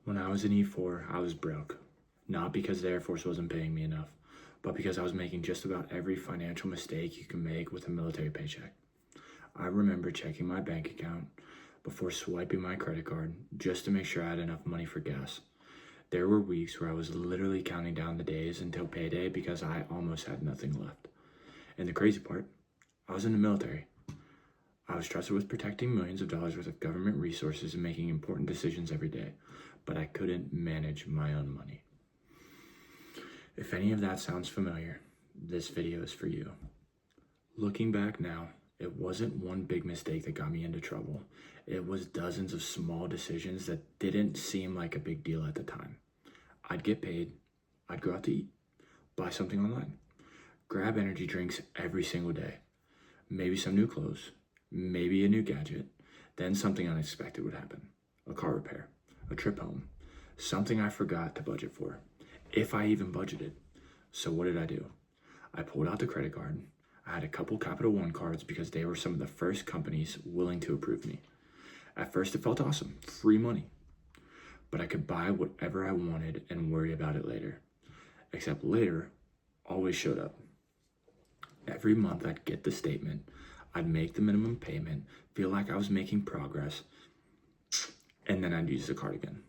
When I was in E-4, I was broke. Not because the Air Force wasn't paying me enough, but because I was making just about every financial mistake you can make with a military paycheck. I remember checking my bank account before swiping my credit card just to make sure I had enough money for gas. There were weeks where I was literally counting down the days until payday because I almost had nothing left. And the crazy part, I was in the military. I was trusted with protecting millions of dollars worth of government resources and making important decisions every day, but I couldn't manage my own money. If any of that sounds familiar, this video is for you. Looking back now, it wasn't one big mistake that got me into trouble. It was dozens of small decisions that didn't seem like a big deal at the time. I'd get paid, I'd go out to eat, buy something online, grab energy drinks every single day, maybe some new clothes, maybe a new gadget, then something unexpected would happen. A car repair, a trip home, something I forgot to budget for, if I even budgeted. So what did I do? I pulled out the credit card. I had a couple Capital One cards because they were some of the first companies willing to approve me. At first it felt awesome, free money. But I could buy whatever I wanted and worry about it later. Except later always showed up. Every month I'd get the statement, I'd make the minimum payment, feel like I was making progress, and then I'd use the card again.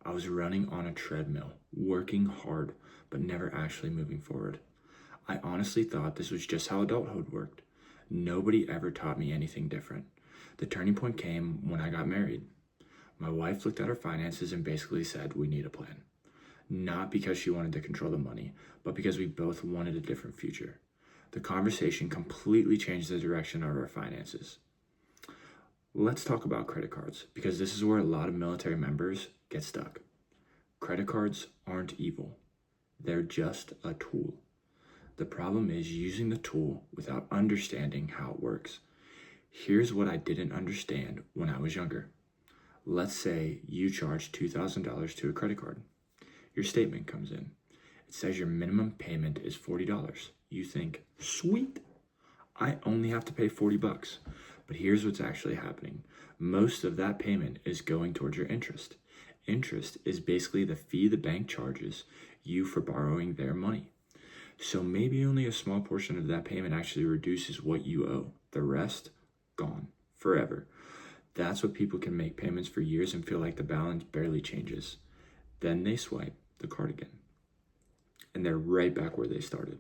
I was running on a treadmill, working hard, but never actually moving forward. I honestly thought this was just how adulthood worked. Nobody ever taught me anything different. The turning point came when I got married. My wife looked at our finances and basically said, we need a plan. Not because she wanted to control the money, but because we both wanted a different future. The conversation completely changed the direction of our finances. Let's talk about credit cards, because this is where a lot of military members get stuck. Credit cards aren't evil. They're just a tool. The problem is using the tool without understanding how it works. Here's what I didn't understand when I was younger. Let's say you charge $2,000 to a credit card. Your statement comes in. It says your minimum payment is $40. You think, sweet, I only have to pay $40. But here's what's actually happening. Most of that payment is going towards your interest. Interest is basically the fee the bank charges you for borrowing their money. So maybe only a small portion of that payment actually reduces what you owe. The rest, gone, forever. That's what people can make payments for years and feel like the balance barely changes. Then they swipe the card again. And they're right back where they started.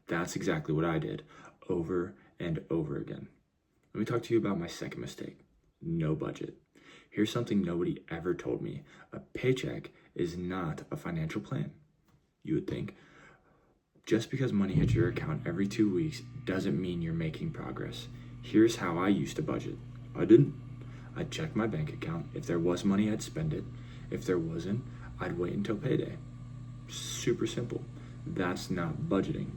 That's exactly what I did, over and over again. Let me talk to you about my second mistake, no budget. Here's something nobody ever told me. A paycheck is not a financial plan. You would think, just because money hits your account every 2 weeks doesn't mean you're making progress. Here's how I used to budget. I didn't. I'd check my bank account. If there was money, I'd spend it. If there wasn't, I'd wait until payday. Super simple. That's not budgeting.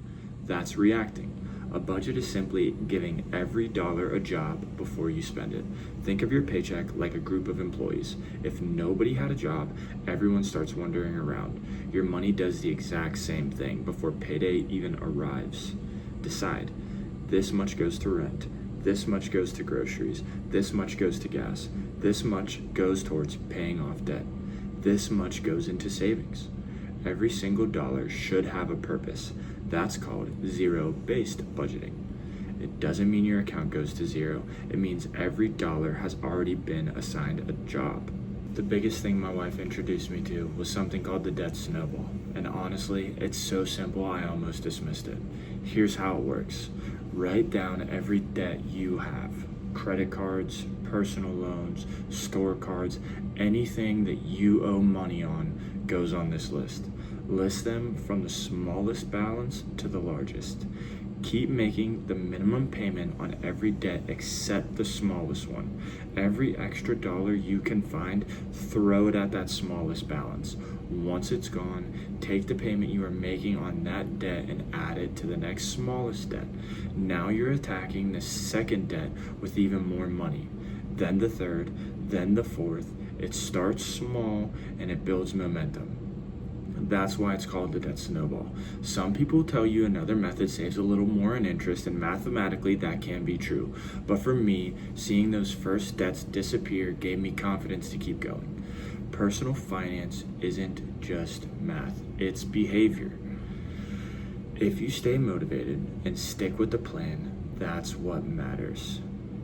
That's reacting. A budget is simply giving every dollar a job before you spend it. Think of your paycheck like a group of employees. If nobody had a job, everyone starts wandering around. Your money does the exact same thing before payday even arrives. Decide, this much goes to rent, this much goes to groceries, this much goes to gas, this much goes towards paying off debt, this much goes into savings. Every single dollar should have a purpose. That's called zero-based budgeting. It doesn't mean your account goes to zero. It means every dollar has already been assigned a job. The biggest thing my wife introduced me to was something called the Debt Snowball. And honestly, it's so simple I almost dismissed it. Here's how it works. Write down every debt you have. Credit cards, personal loans, store cards, anything that you owe money on goes on this list. List them from the smallest balance to the largest. Keep making the minimum payment on every debt except the smallest one. Every extra dollar you can find, throw it at that smallest balance. Once it's gone, take the payment you are making on that debt and add it to the next smallest debt. Now you're attacking the second debt with even more money. Then the third, then the fourth. It starts small and it builds momentum. That's why it's called the Debt Snowball. Some people tell you another method saves a little more in interest, and mathematically that can be true. But for me, seeing those first debts disappear gave me confidence to keep going. Personal finance isn't just math, it's behavior. If you stay motivated and stick with the plan, that's what matters.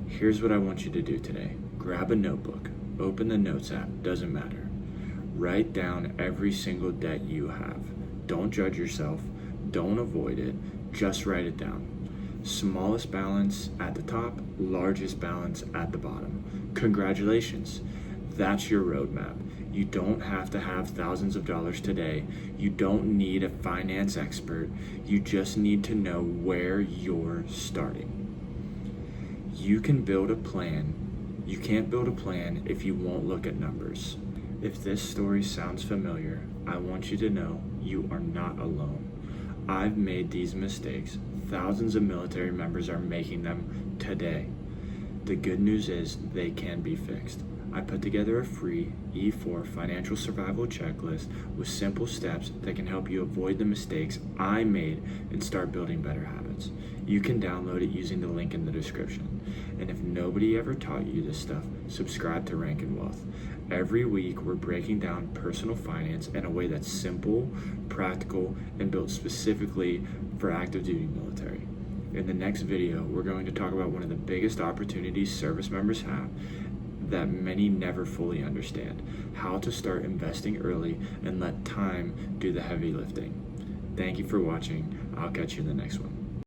Here's what I want you to do today. Grab a notebook, open the Notes app, doesn't matter. Write down every single debt you have. Don't judge yourself, don't avoid it, just write it down. Smallest balance at the top, largest balance at the bottom. Congratulations, that's your roadmap. You don't have to have thousands of dollars today. You don't need a finance expert. You just need to know where you're starting. You can build a plan. You can't build a plan if you won't look at numbers. If this story sounds familiar, I want you to know you are not alone. I've made these mistakes. Thousands of military members are making them today. The good news is they can be fixed. I put together a free E-4 financial survival checklist with simple steps that can help you avoid the mistakes I made and start building better habits. You can download it using the link in the description. And if nobody ever taught you this stuff, subscribe to Rank and Wealth. Every week, we're breaking down personal finance in a way that's simple, practical, and built specifically for active duty military. In the next video, we're going to talk about one of the biggest opportunities service members have that many never fully understand: how to start investing early and let time do the heavy lifting. Thank you for watching. I'll catch you in the next one.